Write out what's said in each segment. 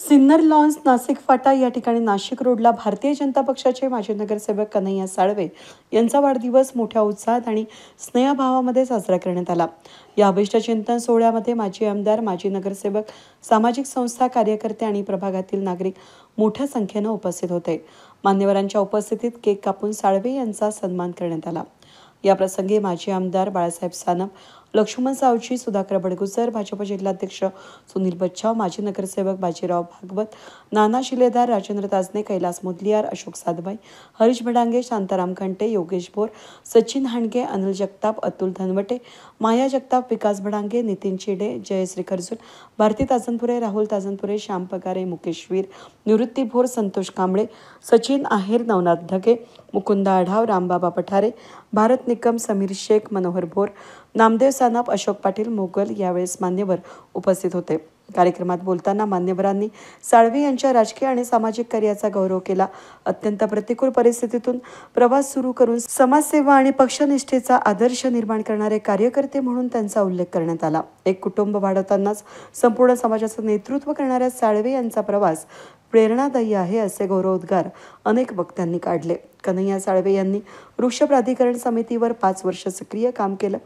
Sinnar lawns Nashik Phata या ठिकाणी नाशिक रोडला भारतीय जनता पक्षाचे माजी नगरसेवक कन्हैया साळवे यांचा वाढदिवस मोठ्या उत्साहात आणि स्नेहभावामध्ये साजरा करण्यात आला। या अभिष्टचिंतन सोहळ्यामध्ये माजी आमदार, माजी नगरसेवक, सामाजिक संस्था कार्यकर्ते आणि प्रभागातील नागरिक मोठ्या संख्येने उपस्थित होते। मान्यवरांच्या उपस्थितीत केक कापून साळवे यांचा सन्मान करण्यात आला। या प्रसंगी माजी आमदार बाळासाहेब सानप, लक्ष्मण सावजी, सुधाकर बडगुजर, भाजप जिल्हाध्यक्ष सुनील बच्चाव, माजी नगरसेवक बाजीराव भागवत, नाना शिलेदार, राजेंद्र ताजने, कैलास मुदलियार, अशोक साधबाई, हरीश भडांगे, शांताराम खंटे, योगेश बोर, सचिन हांडगे, अनिल जगताप, अतुल धनवटे, माया जगताप, विकास भडांगे, नितीन चिडे, जयश्री खरजूल, भारती ताजनपुरे, राहुल ताजनपुरे, श्याम पगारे, मुकेश वीर, निवृत्ती भोर, संतोष कांबळे, सचिन आहेर, नवनाथ ढगे, मुकुंद आढाव, रामबाबा पठारे, भारत निकम, समीर शेख, मनोहर भोर, नामदेव सानप, अशोक पाटील, मोगल यावेळेस मान्यवर उपस्थित होते। कार्यक्रमात बोलताना मान्यवरांनी साळवे यांच्या राजकीय आणि सामाजिक कार्याचा गौरव केला। अत्यंत प्रतिकूल परिस्थितीतून प्रवास सुरू करून समाजसेवा आणि पक्षनिष्ठेचा आदर्श निर्माण करणारे कार्यकर्ते म्हणून त्यांचा उल्लेख करण्यात आला। एक कुटुंब वाढवतानाच संपूर्ण समाजाचं नेतृत्व करणाऱ्या साळवे यांचा प्रवास प्रेरणादायी आहे असे गौरवोद्गार अनेक वक्त्यांनी काढले। कन्हैया साळवे यांनी वृक्ष प्राधिकरण समितीवर 5 वर्ष सक्रिय काम केलं।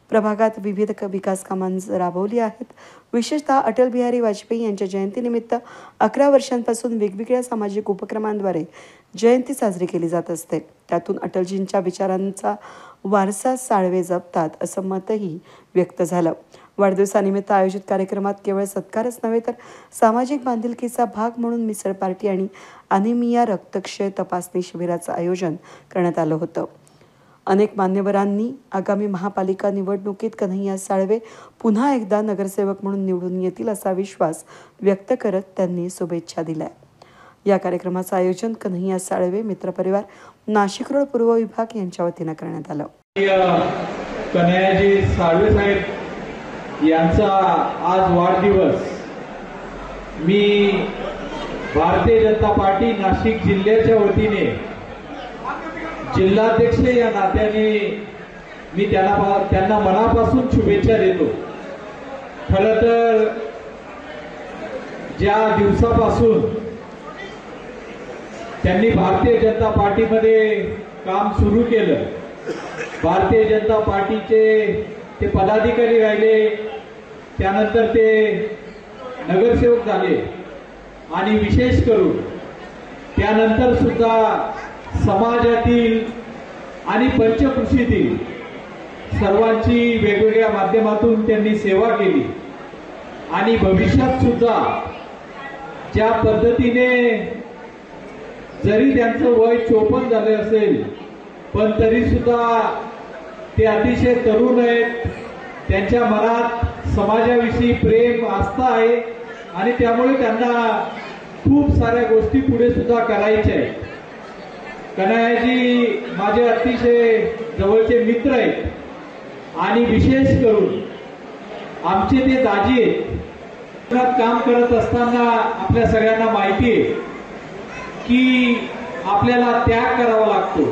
प्रभागात विविध विकास कामांची राबवली आहेत। विशेषतः अटल बिहारी वाजपेयी यांच्या जयंतीनिमित्त 11 वर्षांपासून वेगवेगळ्या सामाजिक उपक्रमांद्वारे जयंती साजरी केली जात असते। त्यातून अटलजींच्या विचारांचा वारसा साळवे जपतात असं मतही व्यक्त झालं। वाढदिवसानिमित्त आयोजित कार्यक्रमात केवळ सत्कारच नव्हे तर सामाजिक बांधिलकीचा भाग म्हणून मिसळ पार्टी आणि अनिमिया रक्तक्षय तपासणी शिबिराचं आयोजन करण्यात आलं होतं। अनेक मान्यवरांनी आगामी महापालिका निवडणुकीत कन्हैया साळवे पुन्हा एकदा नगरसेवक म्हणून निवडून येतील असा विश्वास व्यक्त करत त्यांनी शुभेच्छा दिल्या। या कार्यक्रमाचं आयोजन कन्हैया साळवे मित्रपरिवार नाशिक रोड पूर्व विभाग यांच्या वतीने करण्यात आलं। कन्हैयाजी साळवे साहेब यांचा आज वाढदिवस मी भारतीय जनता पार्टी नाशिक जिल्ह्याच्या वतीने जिल्हाध्यक्ष या नात्याने मी त्यांना मनापासून शुभेच्छा देतो। खरं तर ज्या दिवसापासून त्यांनी भारतीय जनता पार्टीमध्ये काम सुरू केलं, भारतीय जनता पार्टीचे ते पदाधिकारी राहिले, त्यानंतर ते नगरसेवक झाले आणि विशेष करून त्यानंतर सुद्धा समाजातील आणि पंचकृषीतील सर्वांची वेगवेगळ्या माध्यमातून त्यांनी सेवा केली आणि भविष्यात सुद्धा ज्या पद्धतीने जरी त्यांचं वय 54 झाले असेल पण तरी सुद्धा ते अतिशय तरुण आहेत। त्यांच्या मनात समाजाविषयी प्रेम, आस्था आहे आणि त्यामुळे त्यांना खूप साऱ्या गोष्टी पुढे सुद्धा करायच्या आहेत। कन्हैयाजी माझे अतिशय जवळचे मित्र आहेत आणि विशेष करून आमचे ते दाजी आहेत। काम करत असताना आपल्या सगळ्यांना माहिती आहे की आपल्याला त्याग करावा लागतो,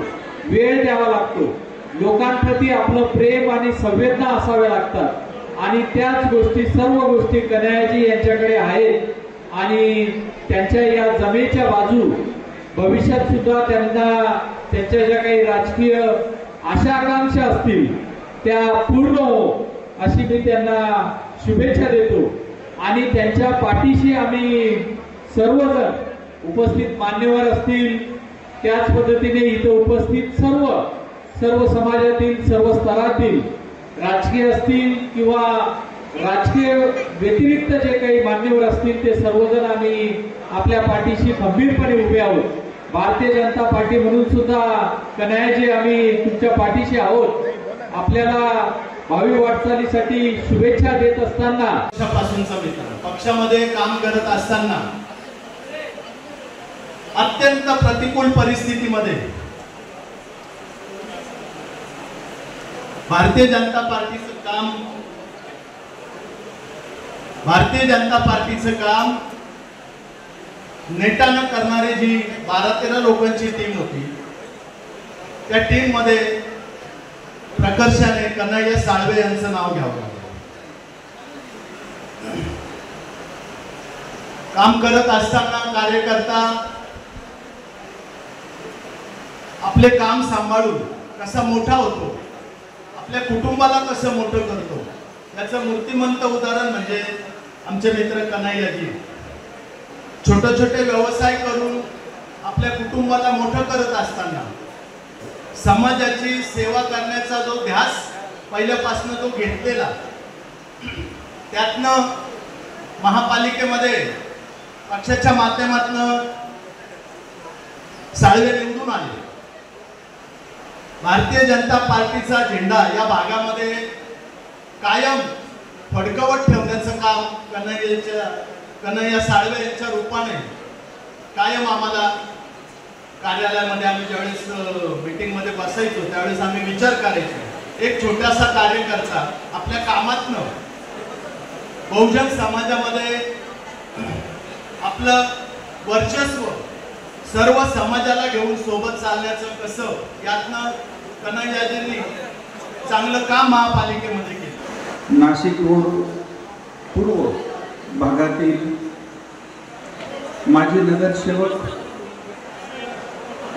वेळ द्यावा लागतो, लोकांप्रती आपलं प्रेम आणि संवेदना असाव्या लागतात आणि त्याच गोष्टी, सर्व गोष्टी कन्हैयाजी यांच्याकडे आहेत आणि त्यांच्या या जमेच्या बाजू भविष्यात सुद्धा त्यांना त्यांच्या ज्या काही राजकीय आशा आकांक्षा असतील त्या पूर्ण हो अशी मी त्यांना शुभेच्छा देतो आणि त्यांच्या पाठीशी आम्ही सर्वजण उपस्थित मान्यवर असतील, त्याच पद्धतीने इथं उपस्थित सर्व समाजातील, सर्व स्तरातील, राजकीय असतील किंवा राजकीय व्यतिरिक्त जे काही मान्यवर असतील ते सर्वजण आम्ही आपल्या पाठीशी खंबीरपणे उभे आहोत। भारतीय जनता पार्टी म्हणून सुद्धा कन्हैयाजी आम्ही तुमच्या पाठीशी आहोत। आपल्याला भावी वाटचालीसाठी शुभेच्छा देत असताना पक्षापासूनचा मित्र, पक्षामध्ये काम करत असताना अत्यंत प्रतिकूल परिस्थितीमध्ये भारतीय जनता पार्टीचं काम नेटानं करणारी जी 12-13 लोकांची टीम होती, त्या टीम मध्ये प्रकर्षाने कन्हैया साळवे यांचं नाव घ्यावं लागलं। काम करत असताना कार्यकर्ता आपले काम सांभाळून कसा मोठा होतो, आपल्या कुटुंबाला कसं मोठं करतो, याचं मूर्तिमंत उदाहरण म्हणजे आमचे मित्र कन्हैयाजी. छोटे छोटे व्यवसाय करून आपल्या कुटुंबाला मोठं करत असताना समाजाची सेवा करण्याचा जो ध्यास पहिल्यापासून जो घेतलेला, त्यातनं महापालिकेमध्ये पक्षाच्या माध्यमातून साळवे निवडून आले. भारतीय जनता पार्टीचा झेंडा या भागामध्ये कायम फडकवत ठेवण्याचं काम कन्हैया साळवे यांच्या रूपाने कायम आम्हाला कार्यालयामध्ये आम्ही ज्यावेळेस मीटिंगमध्ये बसायचो त्यावेळेस आम्ही विचार करायचो, एक छोटासा कार्यकर्ता आपल्या कामातनं बहुजन समाजामध्ये आपलं वर्चस्व सर्व समाजाला घेऊन सोबत चालण्याचं कसं, यातनं कन्हैयाजींनी चांगलं काम महापालिकेमध्ये केलं. नाशिक रोड पूर्व भागातील माजी नगरसेवक,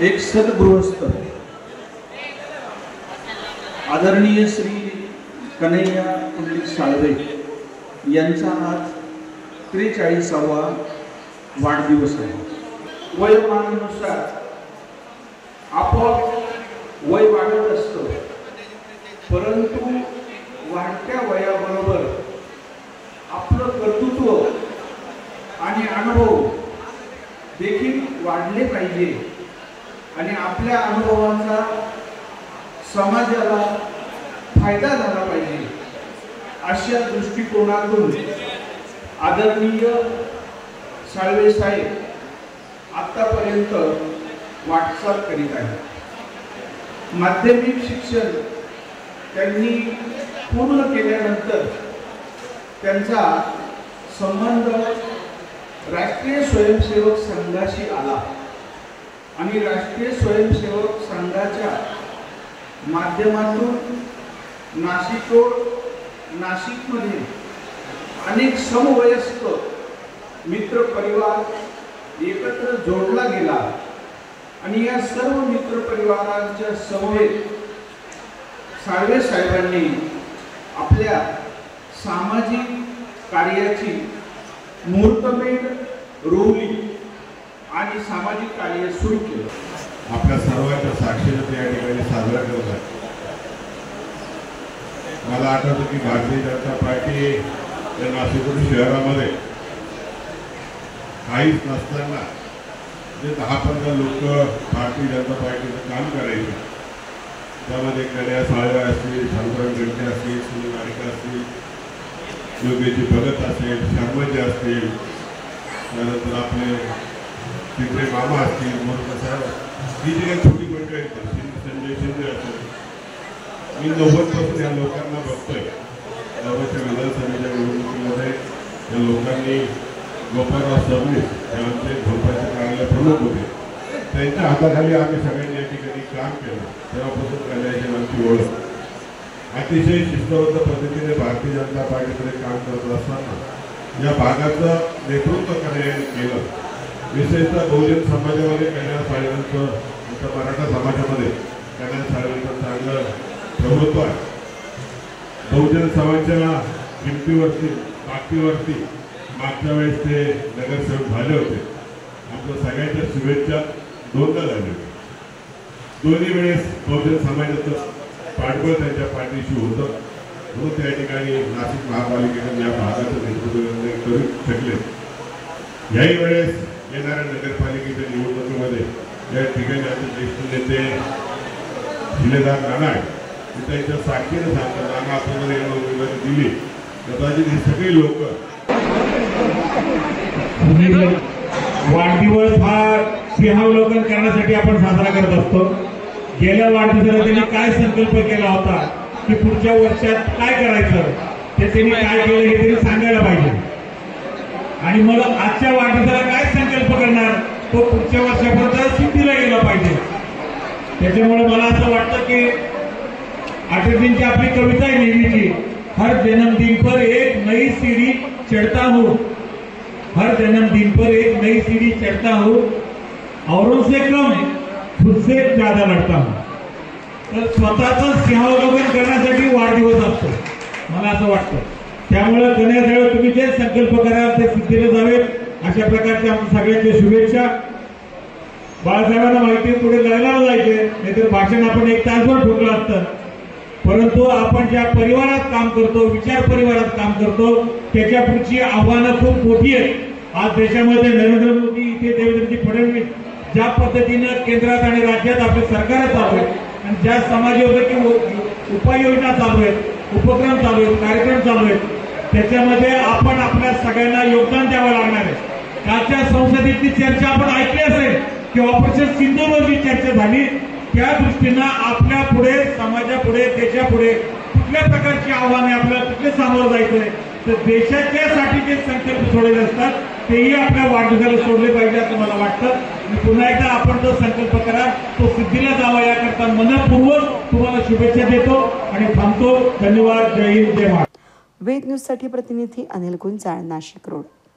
एक सद्गृहस्थ आदरणीय श्री कन्हैया पुंडलिक साळवे यांचा आज 43वा वाढदिवस आहे. वयोमानानुसार आपोआप वय वाढत असतं, परंतु वाढत्या वयाबरोबर आपलं कर्तृत्व आणि अनुभव देखील वाढले पाहिजे आणि आपल्या अनुभवाचा समाजाला फायदा झाला पाहिजे, अशा दृष्टिकोनातून आदरणीय साळवे साहेब आतापर्यंत वाटचाल करीत आहेत. माध्यमिक शिक्षण त्यांनी पूर्ण केल्यानंतर त्यांचा संबंध राष्ट्रीय स्वयंसेवक संघाशी आला आणि राष्ट्रीय स्वयंसेवक संघाच्या माध्यमातून नाशिकमध्ये अनेक समवयस्क मित्र परिवार एकत्र जोडला गेला आणि या सर्व मित्र परिवारांच्या समवेत साळवे साहेबांनी आपल्या सामाजिक कार्याची मुहूर्तमेढ रोवली आणि सामाजिक कार्य सुरू केलं. आपल्या सर्वांच्या साक्षीने ते या ठिकाणी साजरा करत आहे. मला आठवतं की भारतीय जनता पार्टी या नाशिक शहरामध्ये काहीच नसताना जे 10-15 लोक भारतीय जनता पार्टीचं काम करायचे, त्यामध्ये कन्हैया साळवे असतील, शांताराम गंटे असतील, सुनील वाडेकर असतील, योगेश भगत असेल, शर्माजी असतील, त्यानंतर आपले तिकडे मामा असतील, मोरका साहेब, ही जी काही छोटी मंडळी आहेत, संजय शिंदे असेल, मी 90% या लोकांना बघतोय. गावाच्या विधानसभेच्या निवडणुकीमध्ये या लोकांनी गोपाळराव सरनीस हे आमचे भोपाळचे कार्यालय प्रमुख होते, त्यांच्या हाताखाली आम्ही सगळ्यांनी या ठिकाणी काम केलं. तेव्हापासून कन्हैयाची आमची ओळख. अतिशय शिस्तबद्ध पद्धतीने भारतीय जनता पार्टीकडे काम करत असताना या भागाचं नेतृत्व कन्हैयाने केलं. विशेषतः बहुजन समाजामध्ये कन्हैया साळवेंचं, आमच्या मराठा समाजामध्ये कन्हैया साळवेंचं चांगलं प्रभुत्व आहे. बहुजन समाजाच्या किमतीवरती बाकीवरती मागच्या वेळेस ते नगरसेवक झाले होते. आमच्या सगळ्यांच्या शुभेच्छा दोनदा झाल्या होत्या. दोन्ही वेळेस बहुजन समाजाचं पाठबळ त्यांच्या पाठीशी होतं, म्हणून त्या ठिकाणी नाशिक महापालिकेने या भागाचं नेतृत्व करू शकले. याही वेळेस येणाऱ्या नगरपालिकेच्या निवडणुकीमध्ये या ठिकाणी आमचे ज्येष्ठ नेते शिलेदार नाना आहेत, त्यांच्या साक्षीने सांगतात, नाना आपल्याला या उमेदवारी दिली कदाचित ही सगळी लोक. वाढदिवस हा सिंहावलोकन करण्यासाठी आपण साजरा करत असतो. गेल्या वाढदिवसाला त्यांनी काय संकल्प केला होता की पुढच्या वर्षात काय करायचं, ते त्यांनी काय केलं हे त्यांनी सांगायला पाहिजे. आणि मग आजच्या वाढदिवसाला काय संकल्प करणार तो पुढच्या वर्षापर्यंत सिद्धीला गेला पाहिजे. त्याच्यामुळे मला असं वाटतं की अटलजींची आपली कविता आहे नेहमीची, हर जन्मदिन पर एक नई सीढ़ी चढ़ता हूँ, हर जन्मदिन पर एक नई सीढ़ी चढ़ता हूँ, औरों से कम खुद से ज्यादा लढता हूँ. तर स्वतःचं सिंहावलोकन करण्यासाठी वाढदिवस असतो, मला असं वाटतं. त्यामुळे कन्हैया साळवे तुम्ही जे संकल्प कराल ते सिद्धीला जावेत अशा प्रकारच्या आमच्या सगळ्यांच्या शुभेच्छा. बाळासाहेबांना माहिती पुढे लग्नाला जायचे, नाहीतर भाषण आपण 1 तासभर ठोकलं असतं. परंतु आपण ज्या परिवारात काम करतो, विचार परिवारात काम करतो, त्याच्या पुढची आव्हानं खूप मोठी आहेत. आज देशामध्ये नरेंद्र मोदी, इथे देवेंद्रजी फडणवीस ज्या पद्धतीनं केंद्रात आणि राज्यात आपले सरकार चालू आहे आणि ज्या समाजोपयोगी उपाययोजना चालू आहेत, उपक्रम चालू आहेत, कार्यक्रम चालू आहेत, त्याच्यामध्ये आपण आपल्या सगळ्यांना योगदान द्यावं लागणार आहे. कालच्या संसदेतली चर्चा आपण ऐकली असेल की ऑपरेशन सिंधूरवरची चर्चा झाली. त्या दृष्टीनं आपल्या पुढे, समाजापुढे, देशापुढे कुठल्या प्रकारची आव्हाने आपल्याला कुठले सामोरं जायचंय, तर देशाच्यासाठी जे संकल्प सोडलेले असतात तेही आपल्या वाढदिवसाला सोडले पाहिजे असं मला वाटतं. आणि पुन्हा एकदा आपण जो संकल्प करा तो सिद्धीला जावा याकरता मनपूर्वक तुम्हाला शुभेच्छा देतो आणि थांबतो. धन्यवाद. जय हिंद, जय महाराष्ट्र. वेद न्यूजसाठी प्रतिनिधी अनिल गुंजाळ, नाशिक रोड.